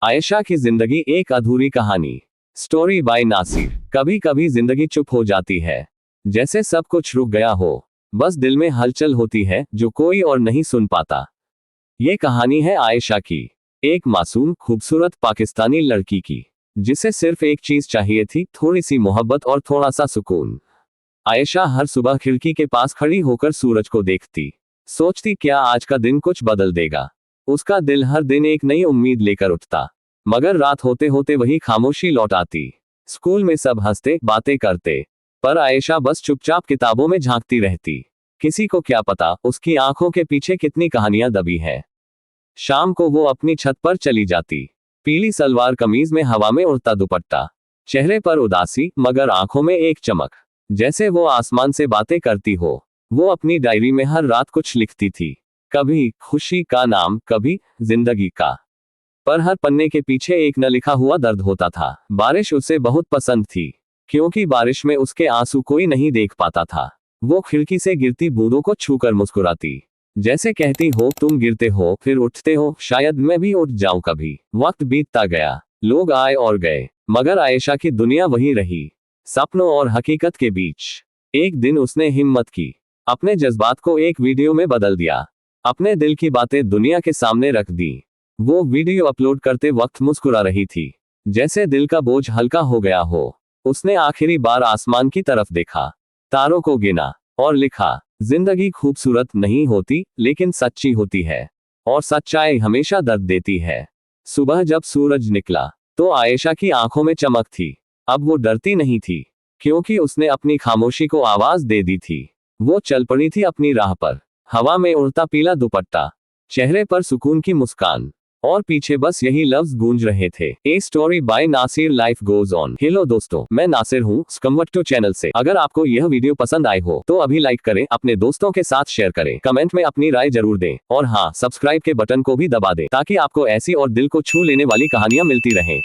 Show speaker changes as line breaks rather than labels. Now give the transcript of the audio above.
आयशा की जिंदगी एक अधूरी कहानी। Story by Nasir. कभी कभी जिंदगी चुप हो जाती है, जैसे सब कुछ रुक गया हो। बस दिल में हलचल होती है जो कोई और नहीं सुन पाता। ये कहानी है आयशा की, एक मासूम खूबसूरत पाकिस्तानी लड़की की, जिसे सिर्फ एक चीज चाहिए थी, थोड़ी सी मोहब्बत और थोड़ा सा सुकून। आयशा हर सुबह खिड़की के पास खड़ी होकर सूरज को देखती, सोचती क्या आज का दिन कुछ बदल देगा। उसका दिल हर दिन एक नई उम्मीद लेकर उठता, मगर रात होते होते वही खामोशी लौट आती। स्कूल में सब हंसते बातें करते, पर आयशा बस चुपचाप किताबों में झांकती रहती। किसी को क्या पता उसकी आंखों के पीछे कितनी कहानियां दबी हैं। शाम को वो अपनी छत पर चली जाती, पीली सलवार कमीज में हवा में उड़ता दुपट्टा, चेहरे पर उदासी मगर आंखों में एक चमक, जैसे वो आसमान से बातें करती हो। वो अपनी डायरी में हर रात कुछ लिखती थी, कभी खुशी का नाम, कभी जिंदगी का, पर हर पन्ने के पीछे एक न लिखा हुआ दर्द होता था। बारिश उसे बहुत पसंद थी, क्योंकि बारिश में उसके आंसू कोई नहीं देख पाता था। वो खिड़की से गिरती बूंदों को छूकर मुस्कुराती, जैसे कहती हो तुम गिरते हो फिर उठते हो, शायद मैं भी उठ जाऊं कभी। वक्त बीतता गया, लोग आए और गए, मगर आयशा की दुनिया वही रही, सपनों और हकीकत के बीच। एक दिन उसने हिम्मत की, अपने जज्बात को एक वीडियो में बदल दिया, अपने दिल की बातें दुनिया के सामने रख दी। वो वीडियो अपलोड करते वक्त मुस्कुरा रही थी, जैसे दिल का बोझ हल्का हो गया हो। उसने आखिरी बार आसमान की तरफ देखा, तारों को गिना और लिखा, जिंदगी खूबसूरत नहीं होती लेकिन सच्ची होती है, और सच्चाई हमेशा दर्द देती है। सुबह जब सूरज निकला तो आयशा की आंखों में चमक थी। अब वो डरती नहीं थी, क्योंकि उसने अपनी खामोशी को आवाज दे दी थी। वो चल पड़ी थी अपनी राह पर, हवा में उड़ता पीला दुपट्टा, चेहरे पर सुकून की मुस्कान, और पीछे बस यही लफ्ज गूंज रहे थे, a story by Nasir, life goes on. Hello दोस्तों, मैं नासिर हूँ स्कम्बट2 चैनल से। अगर आपको यह वीडियो पसंद आई हो तो अभी लाइक करें, अपने दोस्तों के साथ शेयर करें, कमेंट में अपनी राय जरूर दें, और हाँ, सब्सक्राइब के बटन को भी दबा दें ताकि आपको ऐसी और दिल को छू लेने वाली कहानियां मिलती रहें।